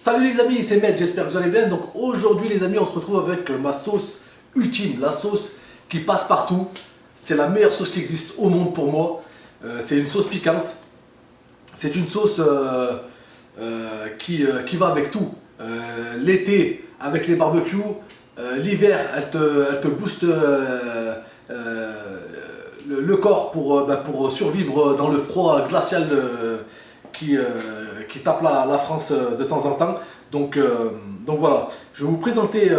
Salut les amis, c'est Maître, j'espère que vous allez bien. Donc aujourd'hui les amis, on se retrouve avec ma sauce ultime, la sauce qui passe partout. C'est la meilleure sauce qui existe au monde pour moi. C'est une sauce piquante. C'est une sauce qui va avec tout. L'été avec les barbecues, l'hiver elle te booste le corps pour survivre dans le froid glacial qui tape la France de temps en temps. Donc voilà, je vais vous présenter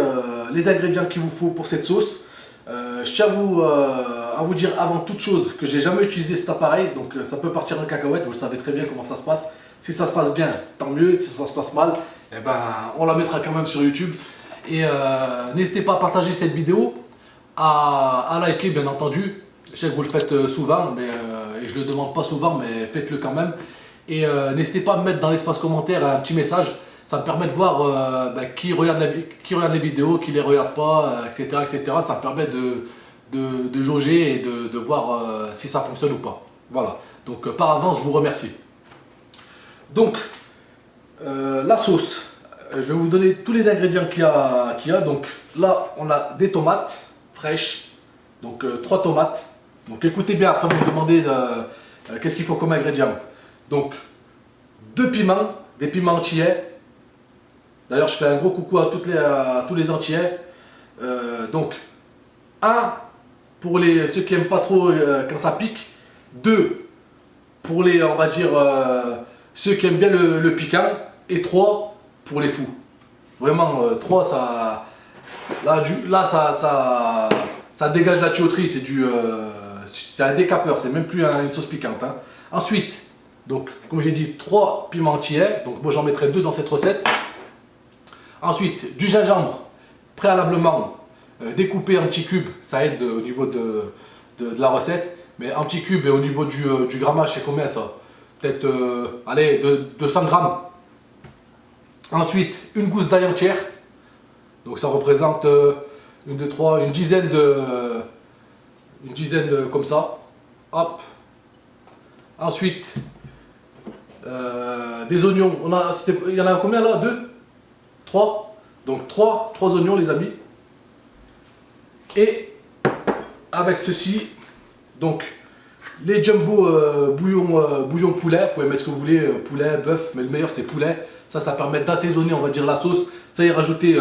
les ingrédients qu'il vous faut pour cette sauce. Je tiens à vous dire avant toute chose que j'ai jamais utilisé cet appareil, donc ça peut partir en cacahuète, vous savez très bien comment ça se passe. Si ça se passe bien, tant mieux, si ça se passe mal, eh ben, on la mettra quand même sur YouTube. Et n'hésitez pas à partager cette vidéo, à liker bien entendu. Je sais que vous le faites souvent, mais et je ne le demande pas souvent, mais faites-le quand même. Et n'hésitez pas à me mettre dans l'espace commentaire un petit message. Ça me permet de voir qui regarde les vidéos, qui ne les regarde pas, etc., etc. Ça me permet de jauger et de voir si ça fonctionne ou pas. Voilà. Donc par avance, je vous remercie. Donc, la sauce. Je vais vous donner tous les ingrédients qu'il y a. Donc là, on a des tomates fraîches. Donc 3 tomates. Donc écoutez bien, après vous me demandez qu'est-ce qu'il faut comme ingrédients. Donc 2 piments, des piments entiers. D'ailleurs, je fais un gros coucou à tous les entiers. Donc, 1 pour ceux qui n'aiment pas trop quand ça pique. 2 pour les, on va dire, ceux qui aiment bien le piquant. Et 3 pour les fous. Vraiment, 3, ça, ça dégage la tuyauterie. C'est un décapeur, c'est même plus une sauce piquante. Hein. Ensuite, donc, comme j'ai dit, 3 piments entiers. Donc, moi, j'en mettrai 2 dans cette recette. Ensuite, du gingembre préalablement découpé en petits cubes, ça aide au niveau de la recette, mais en petits cubes et au niveau du grammage, c'est combien ça? Peut-être, allez, de 200 grammes. Ensuite, une gousse d'ail entière, donc ça représente une dizaine comme ça. Hop. Ensuite, des oignons, il y en a combien là? 2? 3, donc 3 oignons les amis. Et avec ceci, donc les jumbo bouillon poulet, vous pouvez mettre ce que vous voulez, poulet, bœuf, mais le meilleur c'est poulet. Ça permet d'assaisonner, on va dire, la sauce. Ça y rajouter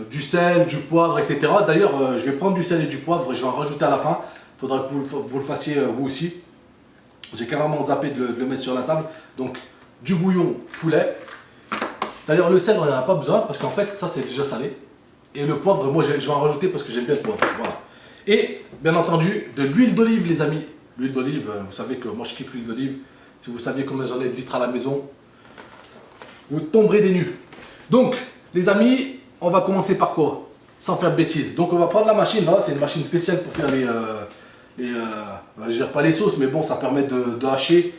du sel, du poivre, etc. D'ailleurs, je vais prendre du sel et du poivre et je vais en rajouter à la fin. Il faudra que vous le fassiez vous aussi. J'ai carrément zappé de le mettre sur la table. Donc du bouillon poulet. D'ailleurs, le sel, on n'en a pas besoin parce qu'en fait, ça c'est déjà salé. Et le poivre, moi je vais en rajouter parce que j'aime bien le poivre. Voilà. Et bien entendu, de l'huile d'olive, les amis. L'huile d'olive, vous savez que moi je kiffe l'huile d'olive. Si vous saviez combien j'en ai de litres à la maison, vous tomberez des nues. Donc, les amis, on va commencer par quoi? Sans faire de bêtises. Donc, on va prendre la machine là. C'est une machine spéciale pour faire je dirais pas les sauces, mais bon, ça permet de hacher.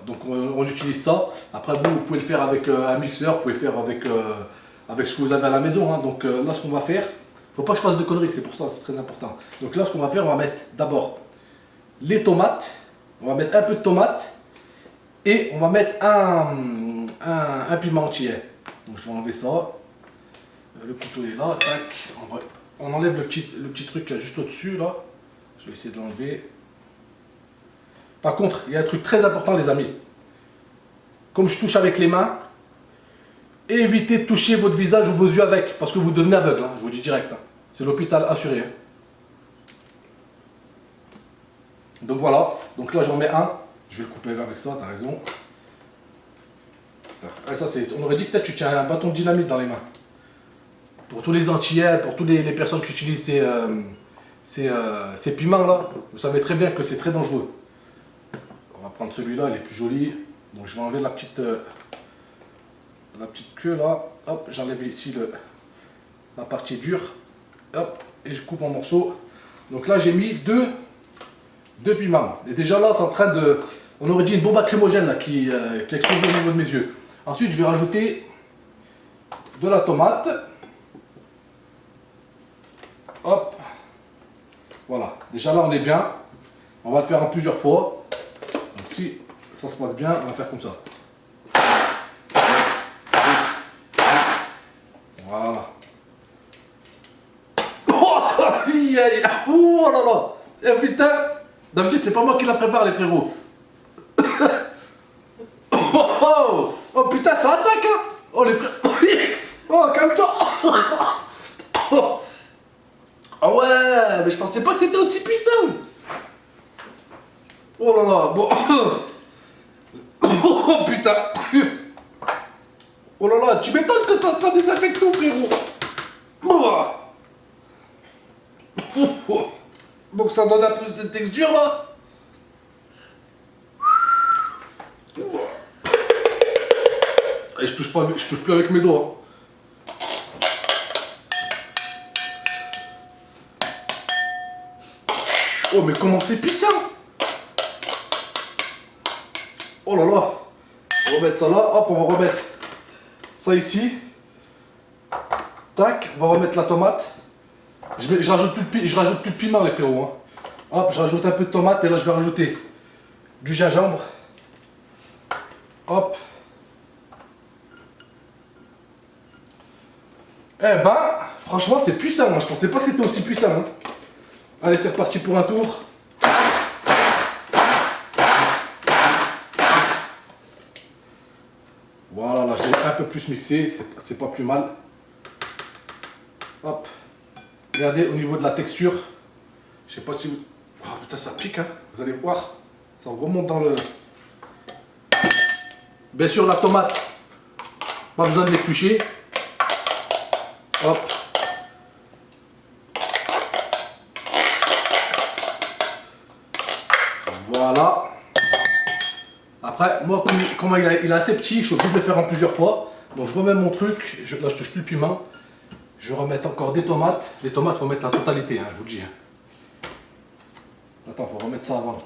Donc on utilise ça. Après vous pouvez le faire avec un mixeur, vous pouvez le faire avec ce que vous avez à la maison. Hein. Donc là ce qu'on va faire, faut pas que je fasse de conneries, c'est pour ça, c'est très important. Donc là ce qu'on va faire, on va mettre d'abord les tomates, on va mettre un peu de tomates et on va mettre un piment entier. Donc je vais enlever ça. Le couteau est là, tac. On enlève le petit truc qui est juste au-dessus là. Je vais essayer de l'enlever. Par contre, il y a un truc très important les amis. Comme je touche avec les mains, évitez de toucher votre visage ou vos yeux avec, parce que vous devenez aveugle, hein, je vous dis direct. Hein. C'est l'hôpital assuré. Hein. Donc voilà, donc là j'en mets un. Je vais le couper avec ça, t'as raison. Ah, ça, on aurait dit que peut-être tu tiens un bâton de dynamite dans les mains. Pour tous les Antillais, pour toutes les personnes qui utilisent ces piments là, vous savez très bien que c'est très dangereux. On va prendre celui-là, il est plus joli. Donc je vais enlever la petite queue là. Hop, j'enlève ici la partie dure. Hop, et je coupe en morceaux. Donc là j'ai mis deux piments. Et déjà là c'est en train de... On aurait dit une bombe lacrymogène là, qui explose au niveau de mes yeux. Ensuite je vais rajouter de la tomate. Hop. Voilà. Déjà là on est bien. On va le faire en plusieurs fois. Donc si ça se passe bien, on va faire comme ça. aïe. Oh là là. Eh putain. D'habitude, c'est pas moi qui la prépare, les frérots. Oh putain, ça attaque, hein. Oh les frères. Oh, calme-toi. Oh ouais, mais je pensais pas que c'était aussi puissant. Oh là là, bon. Oh putain. Oh là là, tu m'étonnes que ça désinfecte tout, frérot. Donc ça donne un peu cette texture là. Et je touche plus avec mes doigts. Oh mais comment c'est puissant. Oh là là. On va remettre ça là, hop, on va remettre ça ici. Tac, on va remettre la tomate. Je rajoute plus de piment, les frérots, hein. Hop, je rajoute un peu de tomate et là je vais rajouter du gingembre. Hop. Eh ben, franchement c'est puissant, hein. Je pensais pas que c'était aussi puissant, hein. Allez, c'est reparti pour un tour. Voilà, là je l'ai un peu plus mixé, c'est pas plus mal. Hop. Regardez au niveau de la texture. Je sais pas si vous... Oh putain, ça pique, hein. Vous allez voir. Ça remonte dans le... Bien sûr, la tomate. Pas besoin de l'éplucher. Hop. Voilà. Après, moi, comme il est assez petit, je suis obligé de le faire en plusieurs fois. Donc je remets mon truc. Là, je touche plus le piment. Je vais remettre encore des tomates. Les tomates, il faut mettre la totalité, hein, je vous le dis. Attends, il faut remettre ça avant.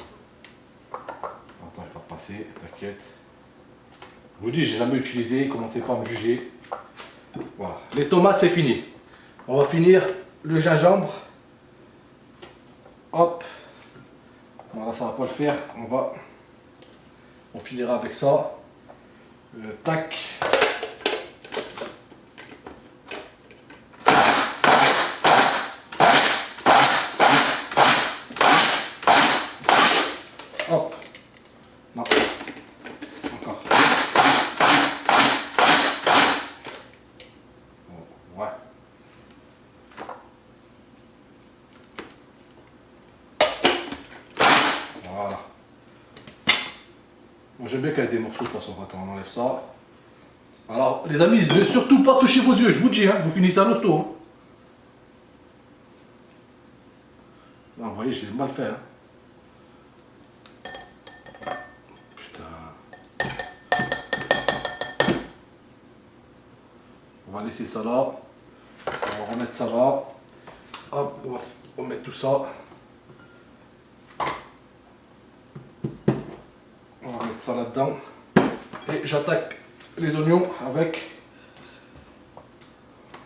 Attends, il faut repasser, t'inquiète. Je vous dis, j'ai jamais utilisé, commencez pas à me juger. Voilà, les tomates, c'est fini. On va finir le gingembre. Hop. Voilà, ça va pas le faire. On finira avec ça. Tac. Hop. Non. Encore. Ouais. Voilà. Moi j'aime bien qu'il y ait des morceaux de toute façon. Attends, on enlève ça. Alors les amis, ne surtout pas toucher vos yeux, je vous dis, hein, vous finissez à l'hosto. Hein. Là, vous voyez, j'ai mal fait. Hein. On va laisser ça là. On va remettre ça là. Hop, on va remettre tout ça. On va mettre ça là-dedans. Et j'attaque les oignons avec...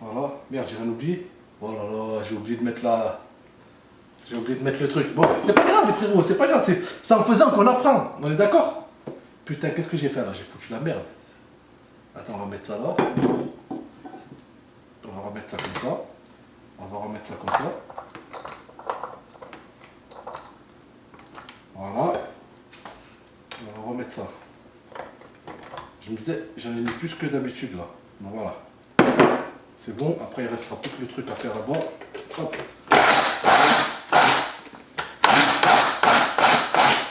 Voilà. Merde, j'ai rien oublié. Oh là là, j'ai oublié de mettre la... J'ai oublié de mettre le truc. Bon, c'est pas grave les frérots, c'est pas grave. C'est en faisant qu'on apprend. On est d'accord? Putain, qu'est-ce que j'ai fait là? J'ai foutu la merde. Attends, on va mettre ça là. On va remettre ça comme ça. On va remettre ça comme ça. Voilà. On va remettre ça. Je me disais, j'en ai mis plus que d'habitude là. Donc voilà. C'est bon. Après, il restera plus que le truc à faire là-bas. Hop.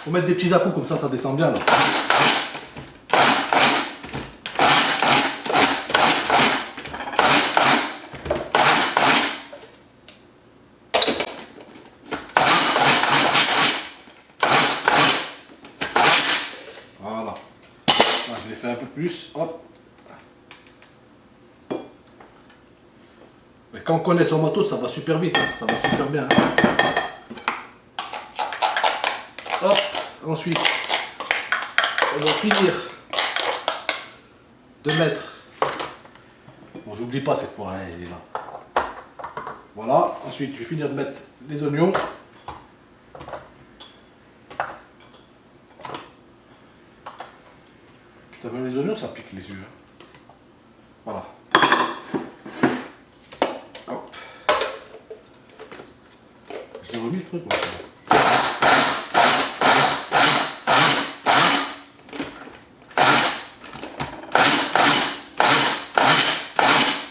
Faut mettre des petits à-coups comme ça descend bien là. Voilà. Là, je l'ai fait un peu plus. Hop. Mais quand on connaît son moto, ça va super vite. Hein. Ça va super bien. Hein. Hop. Ensuite, on va finir de mettre... Bon, j'oublie pas cette fois, hein, elle est là. Voilà. Ensuite, je vais finir de mettre les oignons. Putain, même les oignons, ça pique les yeux. Hein. Voilà. Hop. truc.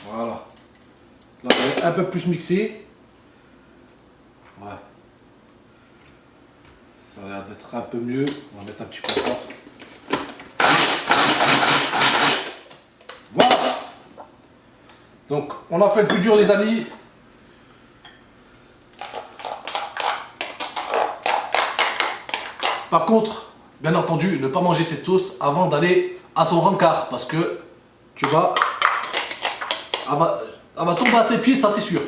Voilà. Là, on va un peu plus mixé. Ouais. Ça a l'air d'être un peu mieux. On va mettre un petit peu fort. Voilà. Donc, on a fait le plus dur, les amis. Par contre, bien entendu, ne pas manger cette sauce avant d'aller à son rencard, parce que tu vas... Elle va tomber à tes pieds, ça c'est sûr.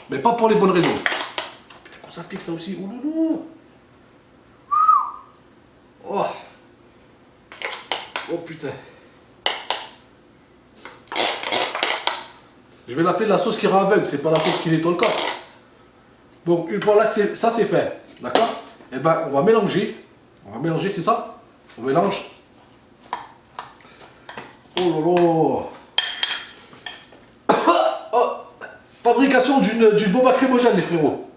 Mais pas pour les bonnes raisons. Putain, ça pique ça aussi. Ouloulou. Oh. Oh putain. Je vais l'appeler la sauce qui rend aveugle, c'est pas la sauce qui nettoie le corps. Bon, une fois là que ça c'est fait, d'accord? Et ben on va mélanger. On va mélanger, c'est ça? On mélange. Oh là là. Oh. Fabrication d'une bombe lacrymogène, les frérots.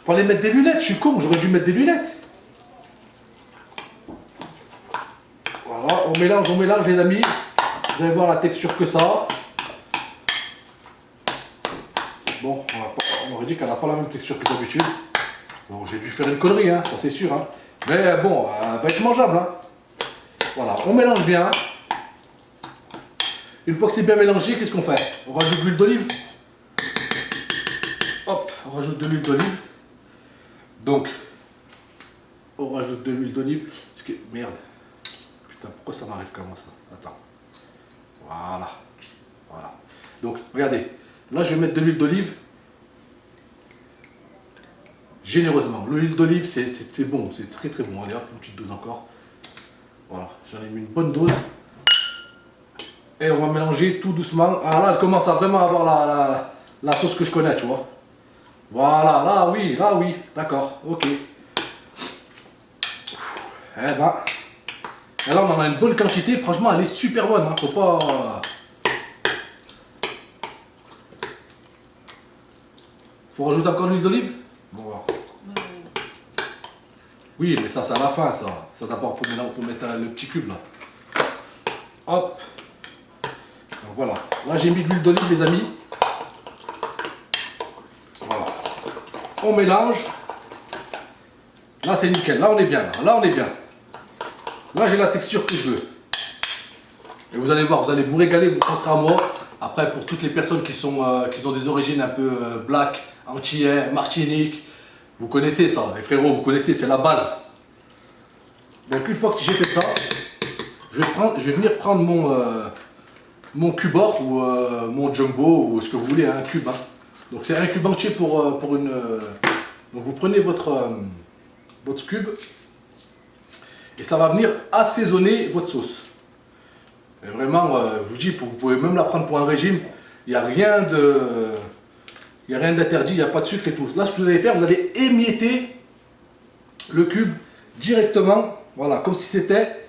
Fallait mettre des lunettes, je suis con, j'aurais dû mettre des lunettes. Voilà, on mélange les amis. Vous allez voir la texture que ça a. Bon, on aurait dit qu'elle n'a pas la même texture que d'habitude. Donc j'ai dû faire une connerie, hein, ça c'est sûr. Hein. Mais bon, elle va être mangeable. Hein. Voilà, on mélange bien. Une fois que c'est bien mélangé, qu'est-ce qu'on fait? On rajoute de l'huile d'olive. Hop, on rajoute de l'huile d'olive. Donc, on rajoute de l'huile d'olive. Merde. Putain, pourquoi ça m'arrive comme ça? Attends. Voilà. Voilà. Donc, regardez. Là, je vais mettre de l'huile d'olive. Généreusement. L'huile d'olive, c'est bon. C'est très très bon. Allez hop, une petite dose encore. Voilà. J'en ai mis une bonne dose. Et on va mélanger tout doucement. Ah là, elle commence à vraiment avoir la sauce que je connais, tu vois. Voilà, là oui, d'accord, ok. Eh ben, et là on en a une bonne quantité, franchement elle est super bonne, hein. Faut pas... Faut rajouter encore de l'huile d'olive? Bon, voilà. Oui, mais ça c'est à la fin, ça. Ça d'abord, faut mettre le petit cube là. Hop. Donc voilà, là j'ai mis de l'huile d'olive les amis. Voilà. On mélange. Là c'est nickel, là on est bien, là on est bien. Là j'ai la texture que je veux. Et vous allez voir, vous allez vous régaler, vous penserez à moi. Après pour toutes les personnes qui ont des origines un peu black, antillais, Martinique, vous connaissez ça, les frérots, vous connaissez, c'est la base. Donc une fois que j'ai fait ça, je vais venir prendre mon cubord ou mon jumbo ou ce que vous voulez, un cube. Hein. Donc c'est un cube entier pour une... donc vous prenez votre cube et ça va venir assaisonner votre sauce. Et vraiment, je vous dis, vous pouvez même la prendre pour un régime, il n'y a rien d'interdit, il n'y a pas de sucre et tout. Là ce que vous allez faire, vous allez émietter le cube directement, voilà, comme si c'était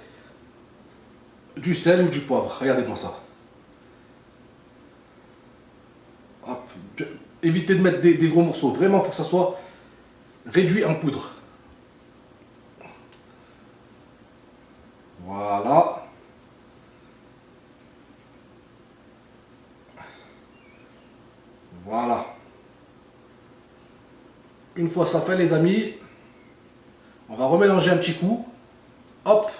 du sel ou du poivre. Regardez-moi ça. Hop. Évitez de mettre des gros morceaux. Vraiment, il faut que ça soit réduit en poudre. Voilà. Voilà. Une fois ça fait, les amis, on va remélanger un petit coup. Hop.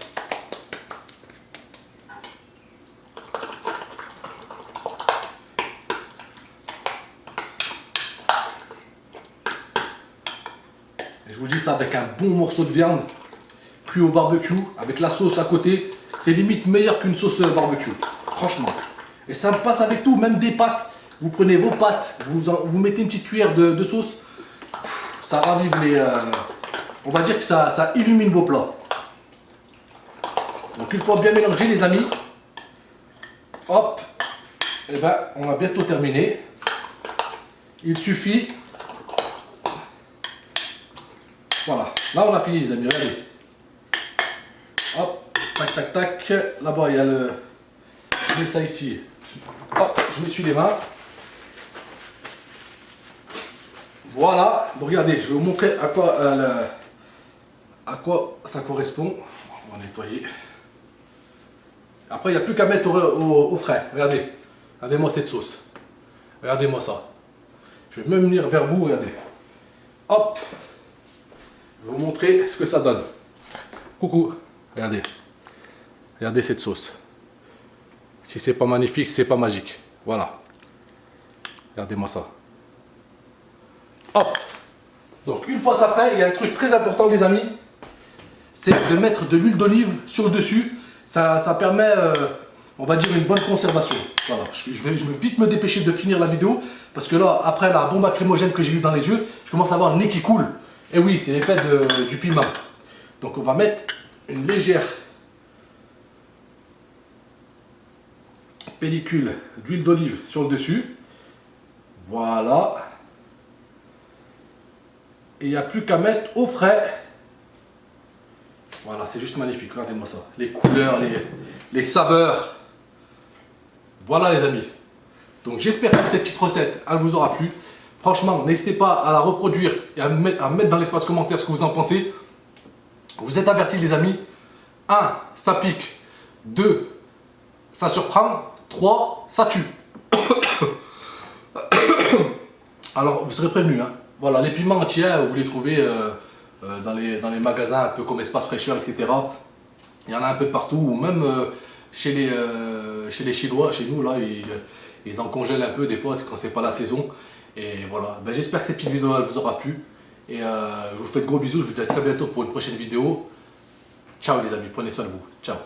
Et je vous dis ça avec un bon morceau de viande cuit au barbecue, avec la sauce à côté. C'est limite meilleur qu'une sauce barbecue, franchement. Et ça passe avec tout, même des pâtes. Vous prenez vos pâtes, vous mettez une petite cuillère de sauce. Ça ravive les... on va dire que ça illumine vos plats. Donc une fois bien mélangé les amis, hop, et ben on a bientôt terminé. Il suffit... Voilà, là on a fini les amis, regardez. Hop, tac tac tac, là-bas il y a le... Je mets ça ici. Hop, je m'essuie les mains. Voilà, donc regardez, je vais vous montrer à quoi ça correspond. On va nettoyer. Après, il n'y a plus qu'à mettre au frais. Regardez, regardez-moi cette sauce. Regardez-moi ça. Je vais même venir vers vous, regardez. Hop, je vais vous montrer ce que ça donne. Coucou, regardez. Regardez cette sauce. Si c'est pas magnifique, c'est pas magique. Voilà. Regardez-moi ça. Hop. Donc une fois ça fait, il y a un truc très important les amis. C'est de mettre de l'huile d'olive sur le dessus. Ça permet, on va dire, une bonne conservation. Voilà. Je vais vite me dépêcher de finir la vidéo. Parce que là, après la bombe lacrymogène que j'ai eu dans les yeux, je commence à avoir le nez qui coule. Et oui, c'est l'effet du piment. Donc on va mettre une légère pellicule d'huile d'olive sur le dessus. Voilà. Et il n'y a plus qu'à mettre au frais. Voilà, c'est juste magnifique. Regardez-moi ça. Les couleurs, les saveurs. Voilà les amis. Donc j'espère que cette petite recette, elle vous aura plu. Franchement, n'hésitez pas à la reproduire et à mettre dans l'espace commentaire ce que vous en pensez. Vous êtes avertis les amis. 1, ça pique. 2, ça surprend. 3, ça tue. Alors vous serez prévenus. Hein. Voilà, les piments entiers, vous les trouvez dans les magasins un peu comme Espace Fraîcheur, etc. Il y en a un peu partout, ou même chez les Chinois, chez nous, là, ils en congèlent un peu des fois quand c'est pas la saison. Et voilà, ben, j'espère que cette petite vidéo elle vous aura plu. Et je vous fais de gros bisous, je vous dis à très bientôt pour une prochaine vidéo. Ciao les amis, prenez soin de vous. Ciao.